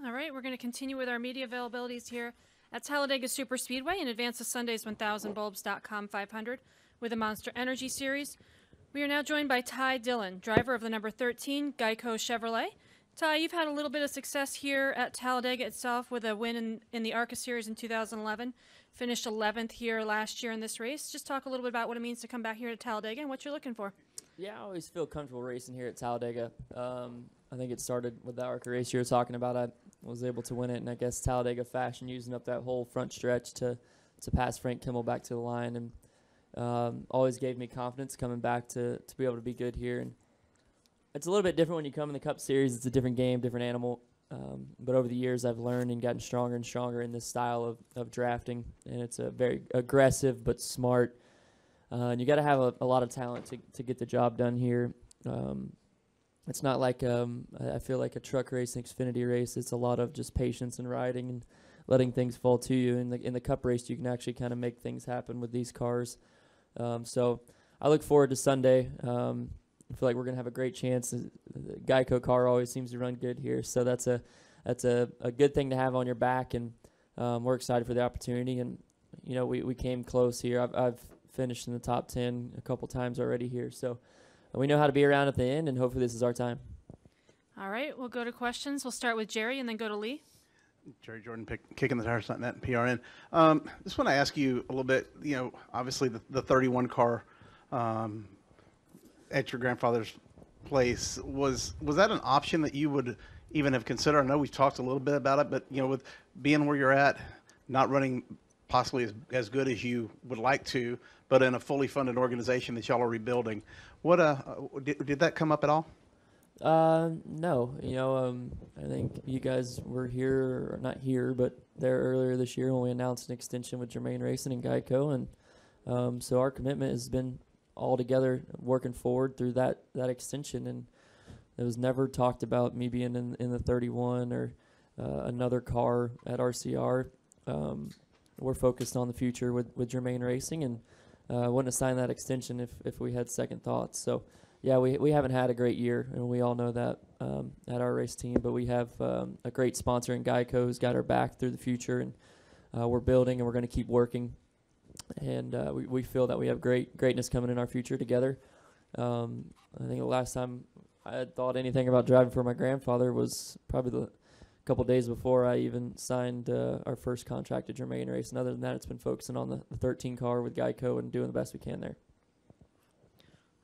All right, we're going to continue with our media availabilities here at Talladega Superspeedway in advance of Sunday's 1000bulbs.com 500 with the Monster Energy Series. We are now joined by Ty Dillon, driver of the number 13 Geico Chevrolet. Ty, you've had a little bit of success here at Talladega itself with a win in the ARCA Series in 2011. Finished 11th here last year in this race. Just talk a little bit about what it means to come back here to Talladega and what you're looking for. Yeah, I always feel comfortable racing here at Talladega. I think it started with the ARCA race you were talking about. I was able to win it, and I guess Talladega fashion, using up that whole front stretch to pass Frank Kimmel back to the line, and always gave me confidence coming back to be able to be good here. And it's a little bit different when you come in the Cup Series. It's a different game, different animal. But over the years, I've learned and gotten stronger and stronger in this style of drafting, and it's a very aggressive but smart. And you got to have a lot of talent to get the job done here. It's not like I feel like a truck race, an Xfinity race. It's a lot of just patience and riding and letting things fall to you. In the Cup race, you can actually kind of make things happen with these cars. So I look forward to Sunday. I feel like we're going to have a great chance. The Geico car always seems to run good here, so that's a good thing to have on your back, and we're excited for the opportunity. And you know, we came close here. I've finished in the top 10 a couple times already here, so we know how to be around at the end, and hopefully this is our time. All right, we'll go to questions. We'll start with Jerry and then go to Lee. Jerry Jordan, Kicking the Tires, .net and PRN. Just want to ask you a little bit, you know, obviously the 31 car at your grandfather's place, was that an option that you would even have considered? I know we've talked a little bit about it, but, you know, with being where you're at, not running possibly as good as you would like to, but in a fully funded organization that y'all are rebuilding, what did that come up at all? No, you know, I think you guys were here, or not here, but there earlier this year when we announced an extension with Germain Racing and Geico, and so our commitment has been all together working forward through that extension, and it was never talked about me being in the 31 or another car at RCR. We're focused on the future with Germain Racing, and wouldn't have signed that extension if we had second thoughts. So yeah, we haven't had a great year, and we all know that at our race team, but we have a great sponsor in Geico who's got our back through the future, and we're building, and we're going to keep working. And we feel that we have greatness coming in our future together. I think the last time I had thought anything about driving for my grandfather was probably the couple days before I even signed our first contract at Germain Race. And other than that, it's been focusing on the 13 car with Geico and doing the best we can there.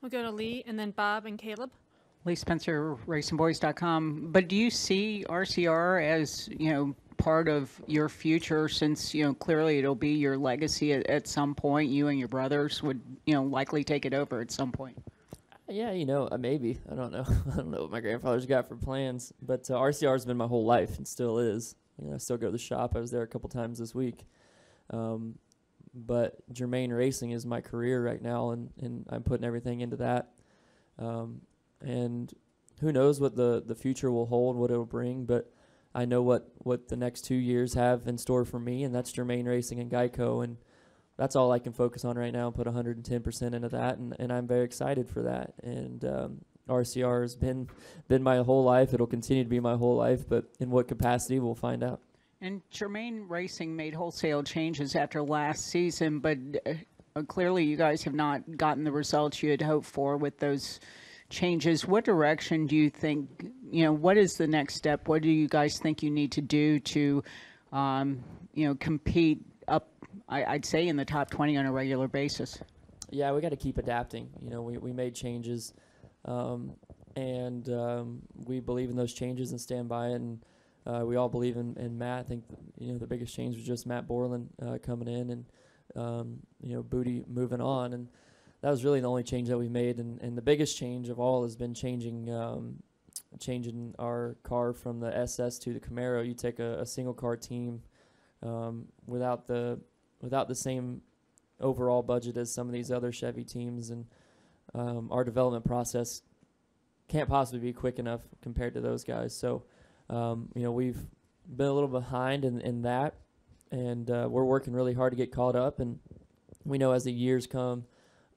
We'll go to Lee and then Bob and Caleb. Lee Spencer, RacingBoys.com. But do you see RCR as, you know, part of your future, since, you know, clearly it'll be your legacy at some point? You and your brothers would, you know, likely take it over at some point. Yeah, you know, maybe. I don't know. I don't know what my grandfather's got for plans, but RCR's been my whole life and still is. You know, I still go to the shop. I was there a couple times this week. But Germain Racing is my career right now, and I'm putting everything into that. And who knows what the future will hold, what it'll bring, but I know what the next 2 years have in store for me, and that's Germain Racing and Geico, and that's all I can focus on right now and put 110% into that, and I'm very excited for that. And RCR has been my whole life. It'll continue to be my whole life, but in what capacity, we'll find out. And Germain Racing made wholesale changes after last season, but clearly you guys have not gotten the results you had hoped for with those changes. What direction do you think, you know, what is the next step? What do you guys think you need to do to, you know, compete up, I'd say, in the top 20 on a regular basis? Yeah, we got to keep adapting. You know, we made changes, and we believe in those changes and stand by it. And we all believe in Matt. I think, you know, the biggest change was just Matt Borland coming in, and you know, Booty moving on, and that was really the only change that we made. And the biggest change of all has been changing our car from the SS to the Camaro. You take a single car team without the same overall budget as some of these other Chevy teams, and our development process can't possibly be quick enough compared to those guys. So you know, we've been a little behind in that, and we're working really hard to get caught up. And we know as the years come,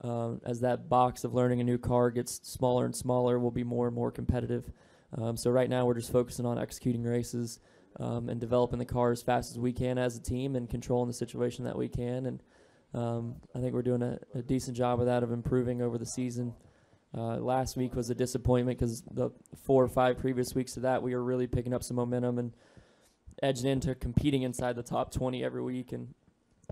as that box of learning a new car gets smaller and smaller, we'll be more and more competitive. So right now we're just focusing on executing races, and developing the car as fast as we can as a team and controlling the situation that we can. And I think we're doing a decent job of that, of improving over the season. Last week was a disappointment because the 4 or 5 previous weeks to that, we were really picking up some momentum and edging into competing inside the top 20 every week. And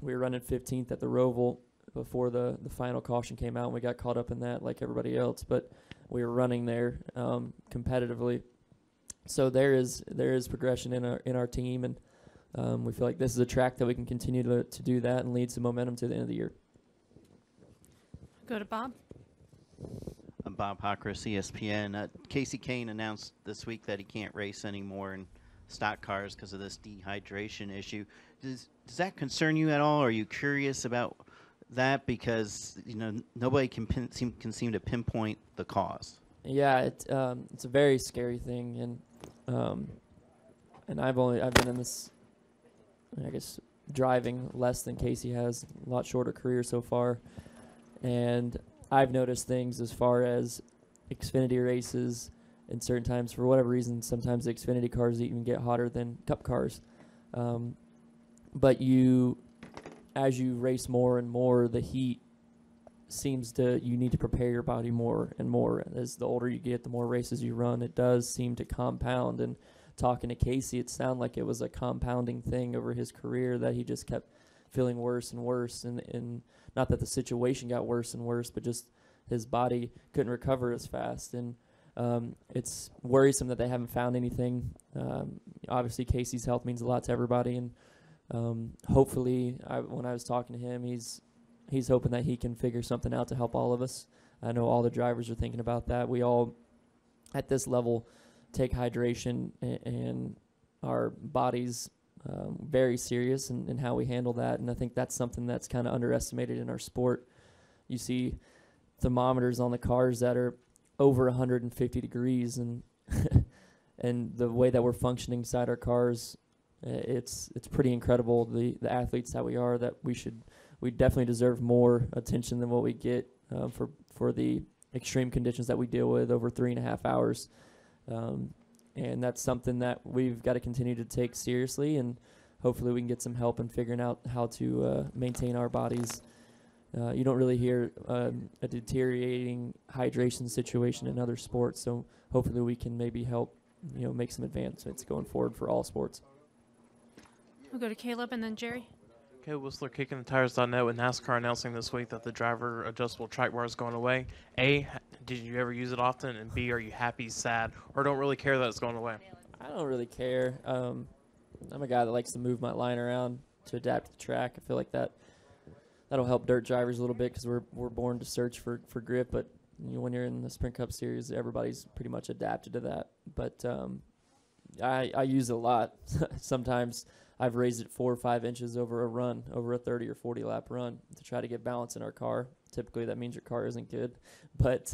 we were running 15th at the Roval before the final caution came out, and we got caught up in that like everybody else. But we were running there competitively. So there is progression in our team, and we feel like this is a track that we can continue to do that and lead some momentum to the end of the year. Go to Bob. I'm Bob Hockris, ESPN. Casey Kane announced this week that he can't race anymore in stock cars because of this dehydration issue. Does that concern you at all? Are you curious about that? Because nobody can seem to pinpoint the cause. Yeah, it's a very scary thing, and I've been in this, I guess, driving less than Casey has, a lot shorter career so far, and I've noticed things as far as Xfinity races, and certain times, for whatever reason, sometimes the Xfinity cars even get hotter than Cup cars. But as you race more and more, the heat you need to prepare your body more and more. As the older you get, the more races you run, it does seem to compound. And talking to Casey, it sounded like it was a compounding thing over his career, that he just kept feeling worse and worse. And not that the situation got worse and worse, but just his body couldn't recover as fast. And it's worrisome that they haven't found anything. Obviously, Casey's health means a lot to everybody, and hopefully, when I was talking to him, he's hoping that he can figure something out to help all of us. I know all the drivers are thinking about that. We all, at this level, take hydration and our bodies very serious in how we handle that, and I think that's something that's kind of underestimated in our sport. You see thermometers on the cars that are over 150 degrees, and and the way that we're functioning inside our cars, it's pretty incredible. The athletes that we are, that we definitely deserve more attention than what we get for the extreme conditions that we deal with over 3.5 hours. And that's something that we've got to continue to take seriously, and hopefully we can get some help in figuring out how to maintain our bodies. You don't really hear a deteriorating hydration situation in other sports, so hopefully we can maybe help make some advancements going forward for all sports. We'll go to Caleb and then Jerry. Okay, Whistler kicking the tires.net with NASCAR announcing this week that the driver adjustable track bar is going away. A, did you ever use it often? And B, are you happy, sad, or don't really care that it's going away? I don't really care. I'm a guy that likes to move my line around to adapt to the track. I feel like that'll help dirt drivers a little bit, because we're born to search for grip. But when you're in the Sprint Cup Series, everybody's pretty much adapted to that. But I use it a lot. Sometimes I've raised it 4 or 5 inches over a 30 or 40 lap run to try to get balance in our car. Typically, that means your car isn't good. But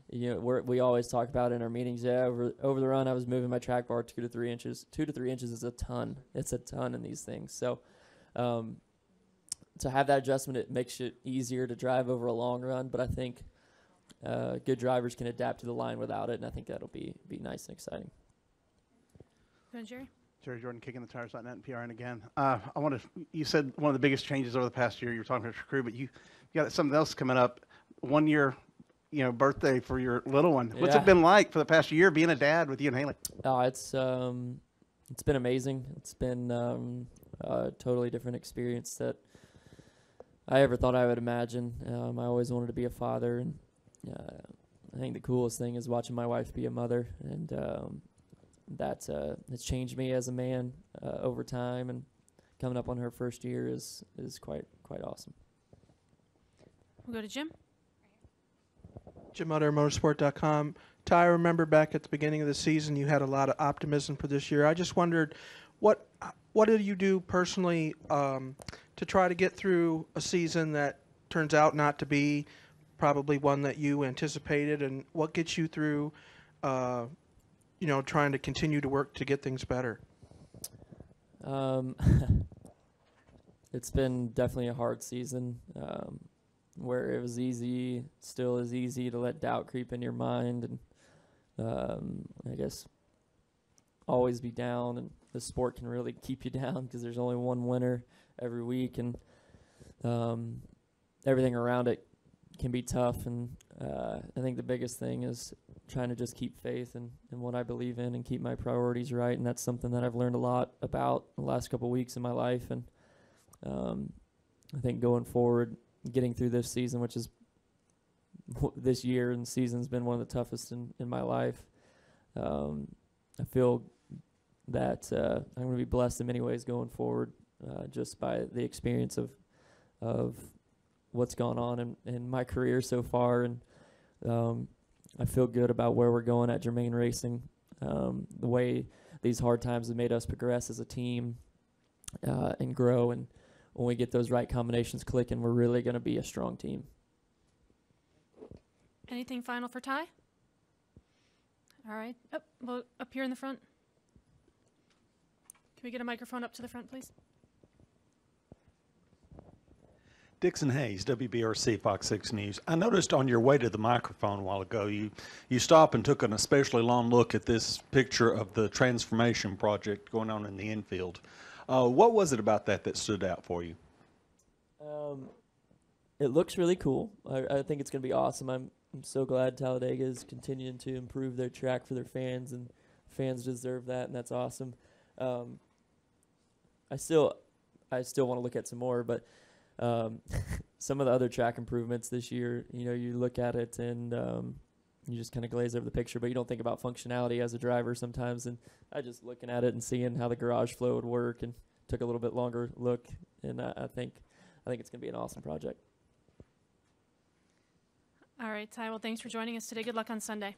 we always talk about in our meetings. Yeah, over the run, I was moving my track bar 2 to 3 inches. 2 to 3 inches is a ton. It's a ton in these things. So to have that adjustment, it makes it easier to drive over a long run. But I think good drivers can adapt to the line without it, and I think that'll be nice and exciting. Go ahead, Jerry. Jerry Jordan, kicking the tires.net and PRN again. You said one of the biggest changes over the past year, you were talking about your crew, but you got something else coming up. 1 year, birthday for your little one. What's it been like for the past year being a dad with you and Haley? Oh, it's been amazing. It's been a totally different experience that I ever thought I would imagine. I always wanted to be a father, and I think the coolest thing is watching my wife be a mother, and that has changed me as a man over time, and coming up on her first year is quite awesome. We'll go to Jim. Jim Utter, motorsport.com. Ty, I remember back at the beginning of the season you had a lot of optimism for this year. I just wondered, what did you do personally to try to get through a season that turns out not to be probably one that you anticipated, and what gets you through trying to continue to work to get things better? It's been definitely a hard season, where it was still is easy to let doubt creep in your mind, and I guess always be down, and the sport can really keep you down because there's only one winner every week, and everything around it can be tough. And I think the biggest thing is trying to just keep faith in what I believe in and keep my priorities right, and that's something that I've learned a lot about the last couple of weeks in my life. And I think going forward, getting through this season, which is this year and season's been one of the toughest in my life, I feel that I'm going to be blessed in many ways going forward, just by the experience of what's gone on in my career so far. And I feel good about where we're going at Germain Racing, the way these hard times have made us progress as a team and grow. And when we get those right combinations clicking, we're really going to be a strong team. Anything final for Ty? All right. Well, up here in the front. Can we get a microphone up to the front, please? Dixon Hayes, WBRC Fox 6 News. I noticed on your way to the microphone a while ago, you stopped and took an especially long look at this picture of the transformation project going on in the infield. What was it about that stood out for you? It looks really cool. I think it's going to be awesome. I'm so glad Talladega is continuing to improve their track for their fans, and fans deserve that, and that's awesome. I still want to look at some more, but some of the other track improvements this year, you look at it and you just kind of glaze over the picture, but you don't think about functionality as a driver sometimes. And I just looking at it and seeing how the garage flow would work, and took a little bit longer look, and I think it's going to be an awesome project. All right, Ty. Well, thanks for joining us today. Good luck on Sunday.